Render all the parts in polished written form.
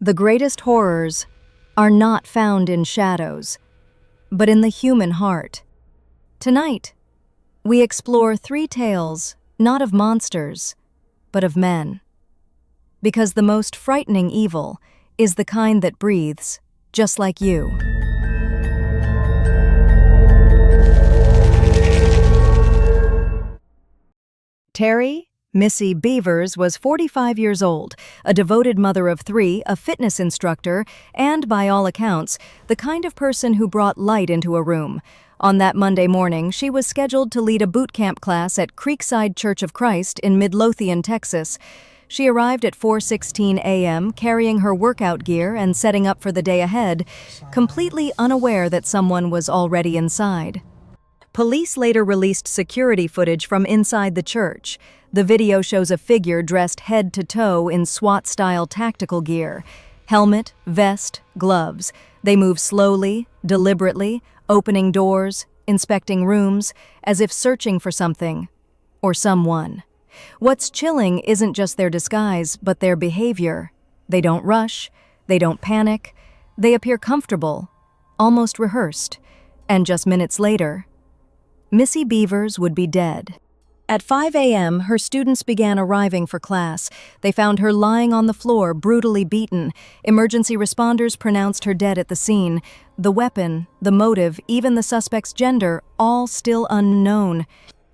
The greatest horrors are not found in shadows, but in the human heart. Tonight, we explore 3 tales, not of monsters, but of men. Because the most frightening evil is the kind that breathes, just like you. Terri, Missy Bevers, was 45 years old, a devoted mother of 3, a fitness instructor, and, by all accounts, the kind of person who brought light into a room. On that Monday morning, she was scheduled to lead a boot camp class at Creekside Church of Christ in Midlothian, Texas. She arrived at 4:16 a.m., carrying her workout gear and setting up for the day ahead, completely unaware that someone was already inside. Police later released security footage from inside the church. The video shows a figure dressed head to toe in SWAT-style tactical gear. Helmet, vest, gloves. They move slowly, deliberately, opening doors, inspecting rooms, as if searching for something or someone. What's chilling isn't just their disguise, but their behavior. They don't rush, they don't panic, they appear comfortable, almost rehearsed. And just minutes later, Missy Bevers would be dead. At 5 a.m., her students began arriving for class. They found her lying on the floor, brutally beaten. Emergency responders pronounced her dead at the scene. The weapon, the motive, even the suspect's gender, all still unknown.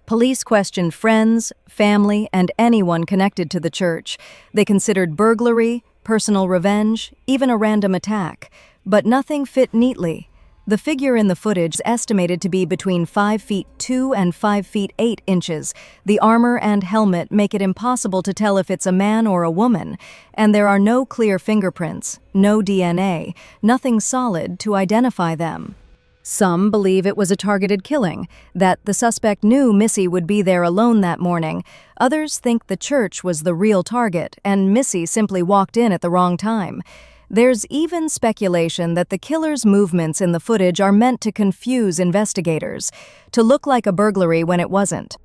Police questioned friends, family, and anyone connected to the church. They considered burglary, personal revenge, even a random attack. But nothing fit neatly. The figure in the footage is estimated to be between 5 feet 2 and 5 feet 8 inches. The armor and helmet make it impossible to tell if it's a man or a woman, and there are no clear fingerprints, no DNA, nothing solid to identify them. Some believe it was a targeted killing, that the suspect knew Missy would be there alone that morning. Others think the church was the real target, and Missy simply walked in at the wrong time. There's even speculation that the killer's movements in the footage are meant to confuse investigators, to look like a burglary when it wasn't.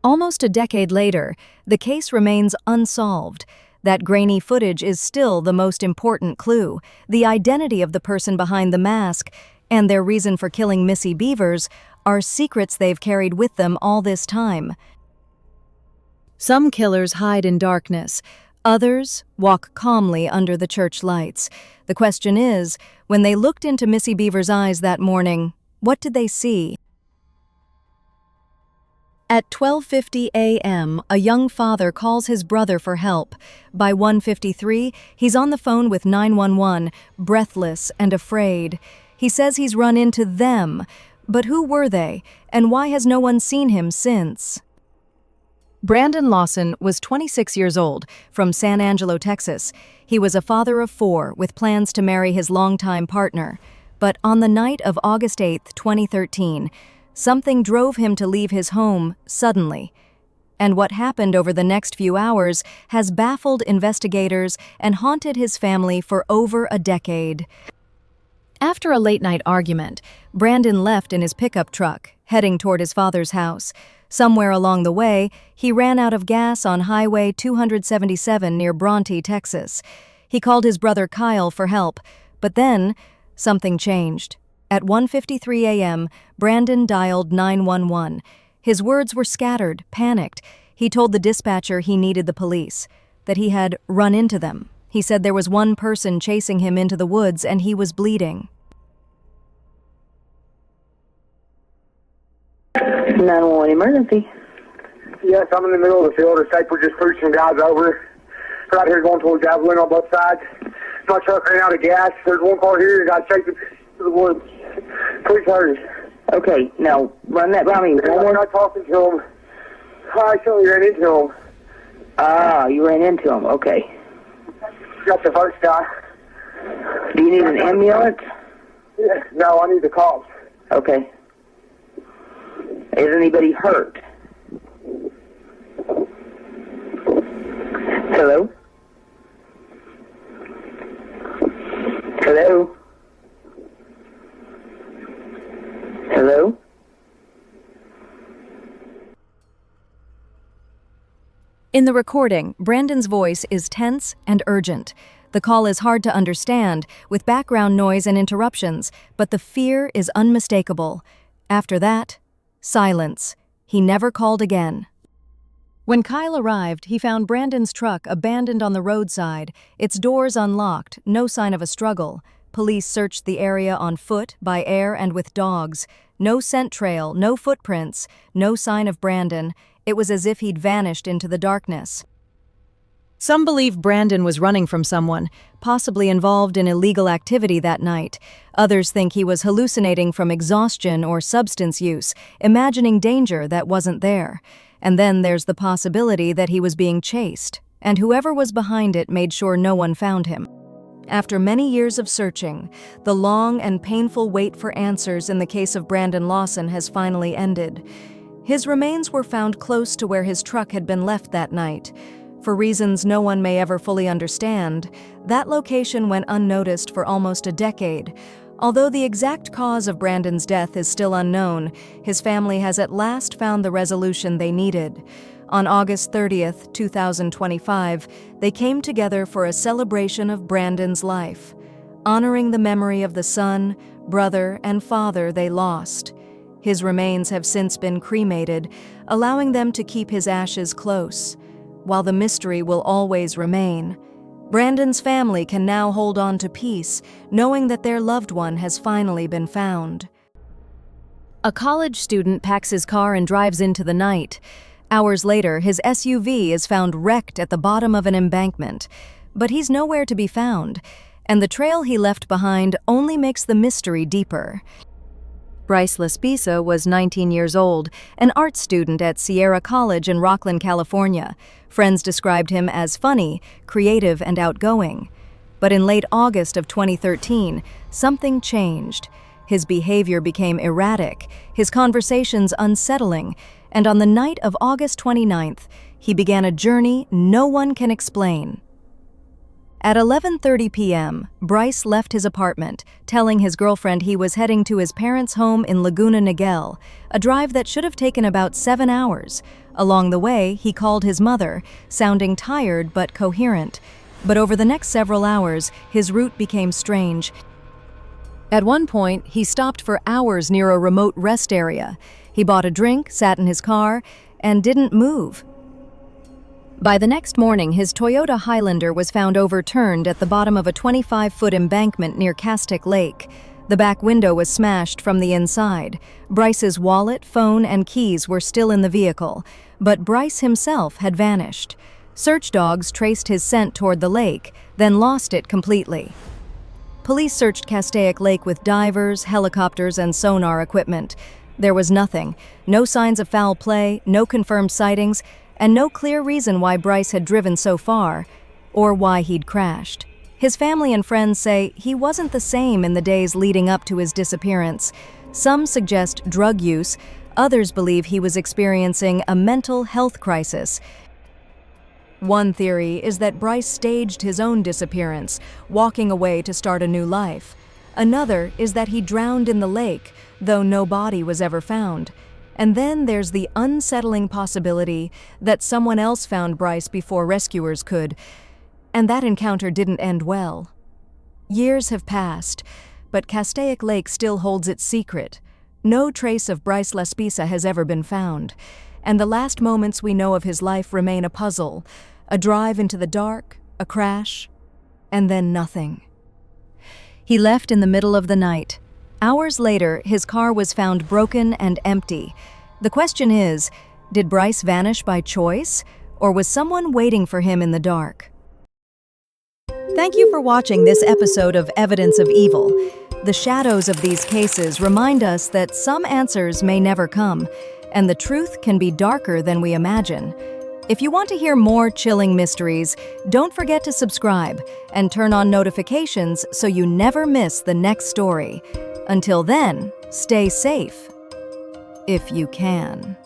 Almost a decade later, the case remains unsolved. That grainy footage is still the most important clue. The identity of the person behind the mask and their reason for killing Missy Bevers are secrets they've carried with them all this time. Some killers hide in darkness. Others walk calmly under the church lights. The question is, when they looked into Missy Bevers' eyes that morning, what did they see? At 12:50 a.m., a young father calls his brother for help. By 1:53, he's on the phone with 911, breathless and afraid. He says he's run into them. But who were they, and why has no one seen him since? Brandon Lawson was 26 years old, from San Angelo, Texas. He was a father of 4 with plans to marry his longtime partner. But on the night of August 8, 2013, something drove him to leave his home suddenly. And what happened over the next few hours has baffled investigators and haunted his family for over a decade. After a late-night argument, Brandon left in his pickup truck, heading toward his father's house. Somewhere along the way, he ran out of gas on Highway 277 near Bronte, Texas. He called his brother Kyle for help, but then something changed. At 1:53 a.m., Brandon dialed 911. His words were scattered, panicked. He told the dispatcher he needed the police, that he had run into them. He said there was one person chasing him into the woods and he was bleeding. 911 emergency. Yes, I'm in the middle of the field. The safer just pushed some guys over. Right here going towards Javelin on both sides. My truck ran out of gas. There's one car here and got chased to the woods. Please hurry. Okay, now run that by me. We're not talking to him. I actually ran into him. Ah, you ran into him. Okay. Got the first guy. Do you need an ambulance? Yeah, no, I need the cops. Okay. Is anybody hurt? Hello? Hello? Hello? In the recording, Brandon's voice is tense and urgent. The call is hard to understand, with background noise and interruptions, but the fear is unmistakable. After that, silence. He never called again. When Kyle arrived, he found Brandon's truck abandoned on the roadside, its doors unlocked, no sign of a struggle. Police searched the area on foot, by air, and with dogs. No scent trail, no footprints, no sign of Brandon. It was as if he'd vanished into the darkness. Some believe Brandon was running from someone, possibly involved in illegal activity that night. Others think he was hallucinating from exhaustion or substance use, imagining danger that wasn't there. And then there's the possibility that he was being chased, and whoever was behind it made sure no one found him. After many years of searching, the long and painful wait for answers in the case of Brandon Lawson has finally ended. His remains were found close to where his truck had been left that night. For reasons no one may ever fully understand, that location went unnoticed for almost a decade. Although the exact cause of Brandon's death is still unknown, his family has at last found the resolution they needed. On August 30th, 2025, they came together for a celebration of Brandon's life, honoring the memory of the son, brother, and father they lost. His remains have since been cremated, allowing them to keep his ashes close. While the mystery will always remain, Brandon's family can now hold on to peace, knowing that their loved one has finally been found. A college student packs his car and drives into the night. Hours later, his SUV is found wrecked at the bottom of an embankment. But he's nowhere to be found, and the trail he left behind only makes the mystery deeper. Bryce Laspisa was 19 years old, an art student at Sierra College in Rocklin, California. Friends described him as funny, creative, and outgoing. But in late August of 2013, something changed. His behavior became erratic, his conversations unsettling, and on the night of August 29th, he began a journey no one can explain. At 11:30 p.m., Bryce left his apartment, telling his girlfriend he was heading to his parents' home in Laguna Niguel, a drive that should have taken about 7 hours. Along the way, he called his mother, sounding tired but coherent. But over the next several hours, his route became strange. At one point, he stopped for hours near a remote rest area. He bought a drink, sat in his car, and didn't move. By the next morning, his Toyota Highlander was found overturned at the bottom of a 25-foot embankment near Castic Lake. The back window was smashed from the inside. Bryce's wallet, phone, and keys were still in the vehicle, but Bryce himself had vanished. Search dogs traced his scent toward the lake, then lost it completely. Police searched Castaic Lake with divers, helicopters, and sonar equipment. There was nothing. No signs of foul play, no confirmed sightings, and no clear reason why Bryce had driven so far, or why he'd crashed. His family and friends say he wasn't the same in the days leading up to his disappearance. Some suggest drug use, others believe he was experiencing a mental health crisis. One theory is that Bryce staged his own disappearance, walking away to start a new life. Another is that he drowned in the lake, though no body was ever found. And then there's the unsettling possibility that someone else found Bryce before rescuers could, and that encounter didn't end well. Years have passed, but Castaic Lake still holds its secret. No trace of Bryce Laspisa has ever been found, and the last moments we know of his life remain a puzzle, a drive into the dark, a crash, and then nothing. He left in the middle of the night. Hours later, his car was found broken and empty. The question is, did Bryce vanish by choice, or was someone waiting for him in the dark? Thank you for watching this episode of Evidence of Evil. The shadows of these cases remind us that some answers may never come, and the truth can be darker than we imagine. If you want to hear more chilling mysteries, don't forget to subscribe and turn on notifications so you never miss the next story. Until then, stay safe, if you can.